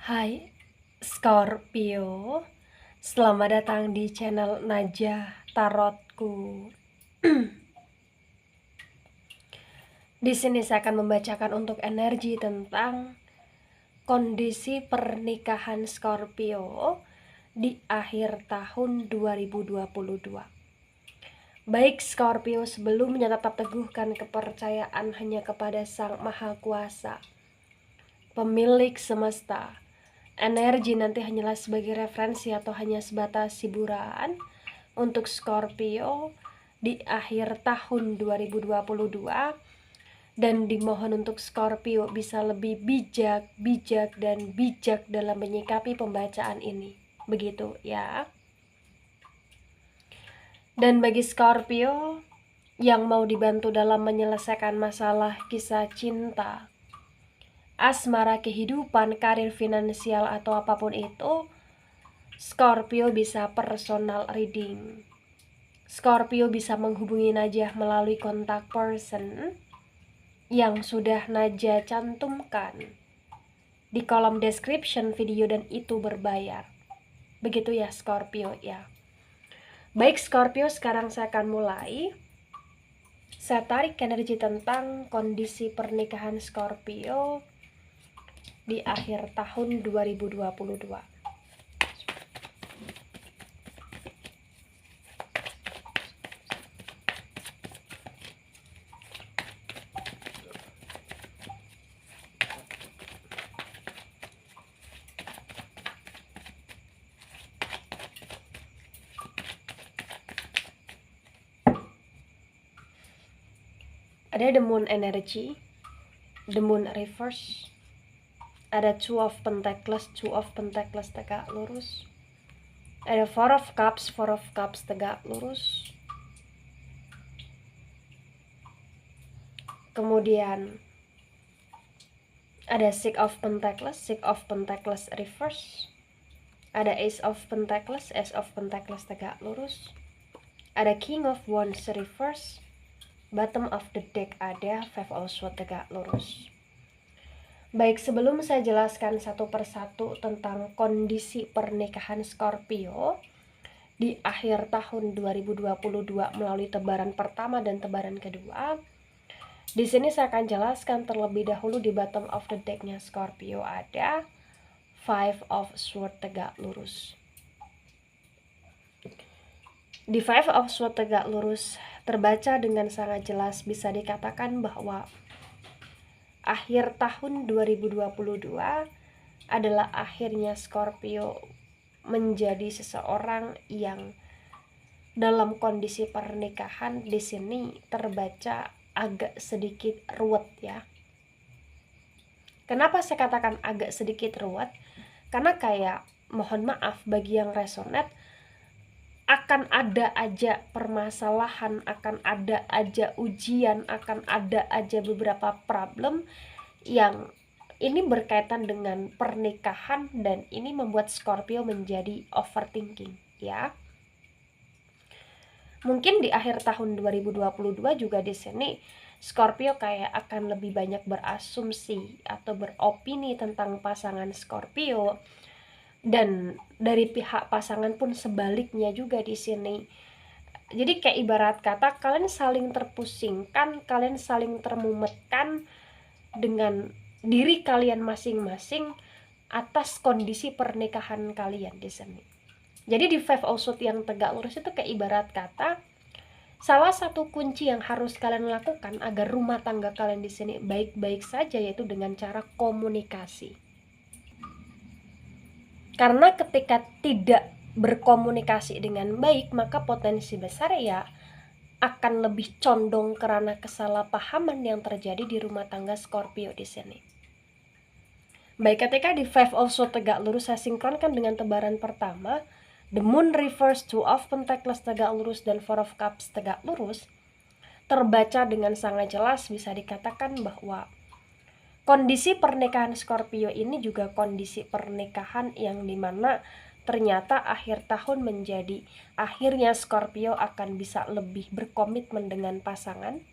Hai Scorpio, selamat datang di channel Najah Tarotku. Di sini saya akan membacakan untuk energi tentang kondisi pernikahan Scorpio di akhir tahun 2022. Baik Scorpio, sebelumnya tetap teguhkan kepercayaan hanya kepada Sang Maha Kuasa, pemilik semesta. Energi nanti hanyalah sebagai referensi atau hanya sebatas hiburan untuk Scorpio di akhir tahun 2022, dan dimohon untuk Scorpio bisa lebih bijak dalam menyikapi pembacaan ini. Begitu ya. Dan bagi Scorpio yang mau dibantu dalam menyelesaikan masalah kisah cinta, asmara, kehidupan, karir, finansial, atau apapun itu, Scorpio bisa personal reading. Scorpio bisa menghubungi Najah melalui kontak person yang sudah Najah cantumkan di kolom description video, dan itu berbayar. Begitu ya Scorpio ya. Baik Scorpio, sekarang saya akan mulai. Saya tarik energi tentang kondisi pernikahan Scorpio di akhir tahun 2022. Ada the moon energy, the moon reverse, ada two of pentacles tegak lurus, ada four of cups tegak lurus, kemudian ada six of pentacles reverse, ada ace of pentacles tegak lurus, ada king of wands reverse, bottom of the deck ada five of swords tegak lurus. Baik, sebelum saya jelaskan satu persatu tentang kondisi pernikahan Scorpio di akhir tahun 2022 melalui tebaran pertama dan tebaran kedua, di sini saya akan jelaskan terlebih dahulu di bottom of the deck-nya Scorpio ada five of swords tegak lurus. Di five of swords tegak lurus terbaca dengan sangat jelas, bisa dikatakan bahwa akhir tahun 2022 adalah akhirnya Scorpio menjadi seseorang yang dalam kondisi pernikahan di sini terbaca agak sedikit ruwet ya. Kenapa saya katakan agak sedikit ruwet? Karena kayak, mohon maaf bagi yang resonate, akan ada aja permasalahan, akan ada aja ujian, akan ada aja beberapa problem yang ini berkaitan dengan pernikahan, dan ini membuat Scorpio menjadi overthinking ya. Mungkin di akhir tahun 2022 juga di sini Scorpio kayak akan lebih banyak berasumsi atau beropini tentang pasangan Scorpio, dan dari pihak pasangan pun sebaliknya juga di sini. Jadi kayak ibarat kata kalian saling terpusingkan, kalian saling termumetkan dengan diri kalian masing-masing atas kondisi pernikahan kalian di sini. Jadi di five of swords yang tegak lurus itu kayak ibarat kata salah satu kunci yang harus kalian lakukan agar rumah tangga kalian di sini baik-baik saja, yaitu dengan cara komunikasi. Karena ketika tidak berkomunikasi dengan baik, maka potensi besar ya akan lebih condong karena kesalahpahaman yang terjadi di rumah tangga Scorpio di sini. Baik, ketika di five of swords tegak lurus saya sinkronkan dengan tebaran pertama, the moon reverse, two of pentacles tegak lurus, dan four of cups tegak lurus, terbaca dengan sangat jelas bisa dikatakan bahwa kondisi pernikahan Scorpio ini juga kondisi pernikahan yang dimana ternyata akhir tahun menjadi akhirnya Scorpio akan bisa lebih berkomitmen dengan pasangan,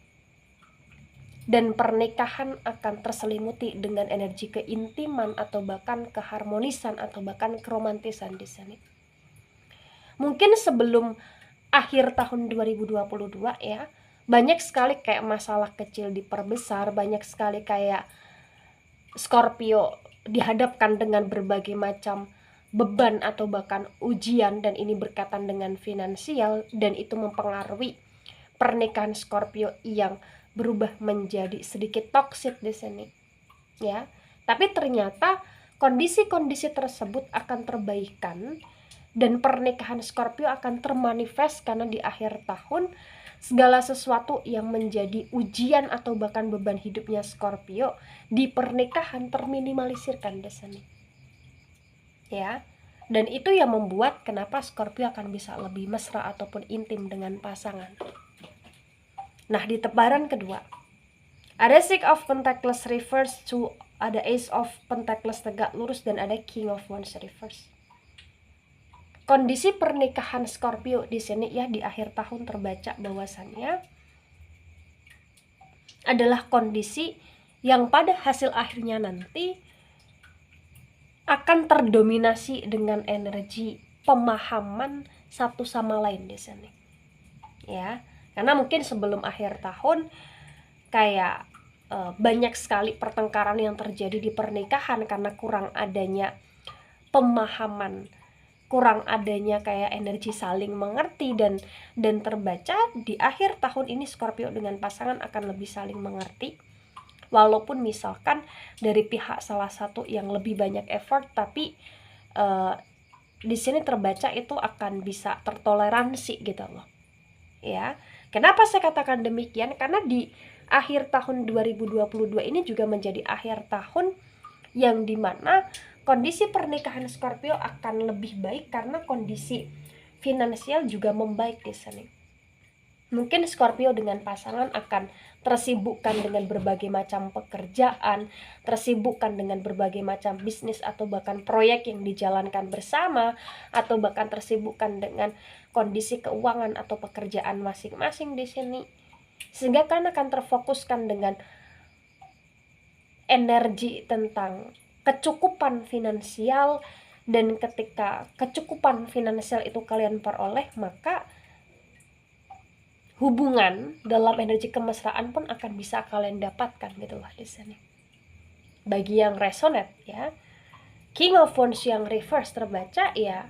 dan pernikahan akan terselimuti dengan energi keintiman atau bahkan keharmonisan atau bahkan keromantisan di sini. Mungkin sebelum akhir tahun 2022 ya, banyak sekali kayak masalah kecil diperbesar, banyak sekali kayak Scorpio dihadapkan dengan berbagai macam beban atau bahkan ujian, dan ini berkaitan dengan finansial, dan itu mempengaruhi pernikahan Scorpio yang berubah menjadi sedikit toksik di sini ya. Tapi ternyata kondisi-kondisi tersebut akan terbaikan dan pernikahan Scorpio akan termanifest karena di akhir tahun segala sesuatu yang menjadi ujian atau bahkan beban hidupnya Scorpio di pernikahan terminimalisirkan di sini ya. Dan itu yang membuat kenapa Scorpio akan bisa lebih mesra ataupun intim dengan pasangan. Nah, di tebaran kedua ada Six of Pentacles reverse to ada Ace of Pentacles tegak lurus dan ada King of Wands reverse. Kondisi pernikahan Scorpio di sini ya di akhir tahun terbaca bahwasannya adalah kondisi yang pada hasil akhirnya nanti akan terdominasi dengan energi pemahaman satu sama lain di sini. Ya, karena mungkin sebelum akhir tahun kayak banyak sekali pertengkaran yang terjadi di pernikahan karena kurang adanya pemahaman, kurang adanya kayak energi saling mengerti, dan terbaca di akhir tahun ini Scorpio dengan pasangan akan lebih saling mengerti. Walaupun misalkan dari pihak salah satu yang lebih banyak effort, tapi di sini terbaca itu akan bisa tertoleransi gitu loh. Ya. Kenapa saya katakan demikian? Karena di akhir tahun 2022 ini juga menjadi akhir tahun yang dimana kondisi pernikahan Scorpio akan lebih baik karena kondisi finansial juga membaik di sini. Mungkin Scorpio dengan pasangan akan tersibukkan dengan berbagai macam pekerjaan, tersibukkan dengan berbagai macam bisnis atau bahkan proyek yang dijalankan bersama, atau bahkan tersibukkan dengan kondisi keuangan atau pekerjaan masing-masing di sini. Sehingga kan akan terfokuskan dengan energi tentang kecukupan finansial, dan ketika kecukupan finansial itu kalian peroleh, maka hubungan dalam energi kemesraan pun akan bisa kalian dapatkan gitulah di sini. Bagi yang resonate ya, King of Wands yang reverse terbaca ya,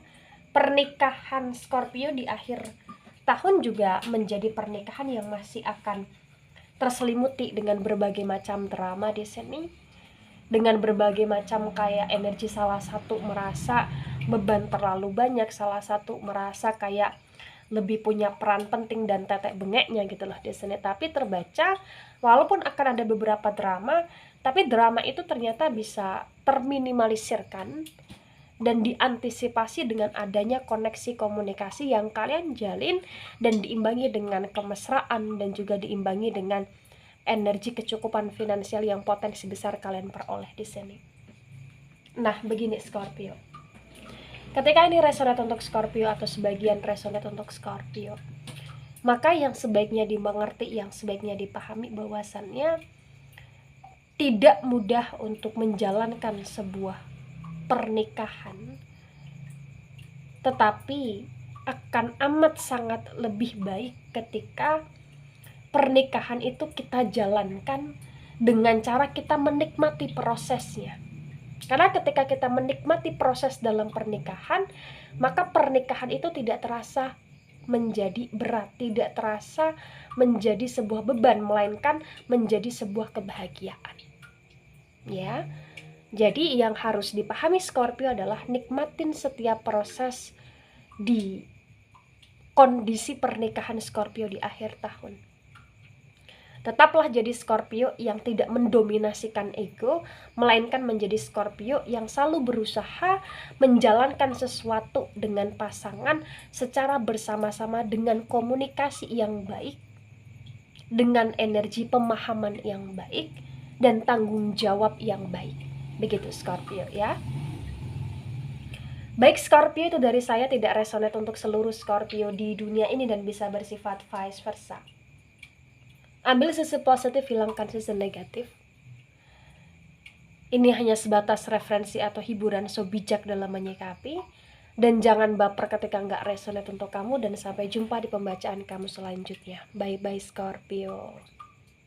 pernikahan Scorpio di akhir tahun juga menjadi pernikahan yang masih akan terselimuti dengan berbagai macam drama di sini. Dengan berbagai macam kayak energi, salah satu merasa beban terlalu banyak, salah satu merasa kayak lebih punya peran penting dan tetek bengeknya gitu loh di sini. Tapi terbaca walaupun akan ada beberapa drama, tapi drama itu ternyata bisa terminimalisirkan dan diantisipasi dengan adanya koneksi komunikasi yang kalian jalin, dan diimbangi dengan kemesraan dan juga diimbangi dengan energi kecukupan finansial yang potensi besar kalian peroleh di sini. Nah, begini Scorpio. Ketika ini resonate untuk Scorpio atau sebagian resonate untuk Scorpio, maka yang sebaiknya dimengerti, yang sebaiknya dipahami bahwasannya tidak mudah untuk menjalankan sebuah pernikahan, tetapi akan amat sangat lebih baik ketika pernikahan itu kita jalankan dengan cara kita menikmati prosesnya. Karena ketika kita menikmati proses dalam pernikahan, maka pernikahan itu tidak terasa menjadi berat, tidak terasa menjadi sebuah beban, melainkan menjadi sebuah kebahagiaan. Ya. Jadi yang harus dipahami Scorpio adalah nikmatin setiap proses di kondisi pernikahan Scorpio di akhir tahun. Tetaplah jadi Scorpio yang tidak mendominasikan ego, melainkan menjadi Scorpio yang selalu berusaha menjalankan sesuatu dengan pasangan secara bersama-sama dengan komunikasi yang baik, dengan energi pemahaman yang baik, dan tanggung jawab yang baik. Begitu Scorpio ya. Baik Scorpio, itu dari saya, tidak resonate untuk seluruh Scorpio di dunia ini dan bisa bersifat vice versa. Ambil sisi positif, hilangkan sisi negatif. Ini hanya sebatas referensi atau hiburan, so bijak dalam menyikapi. Dan jangan baper ketika nggak resonate untuk kamu. Dan sampai jumpa di pembacaan kamu selanjutnya. Bye-bye Scorpio.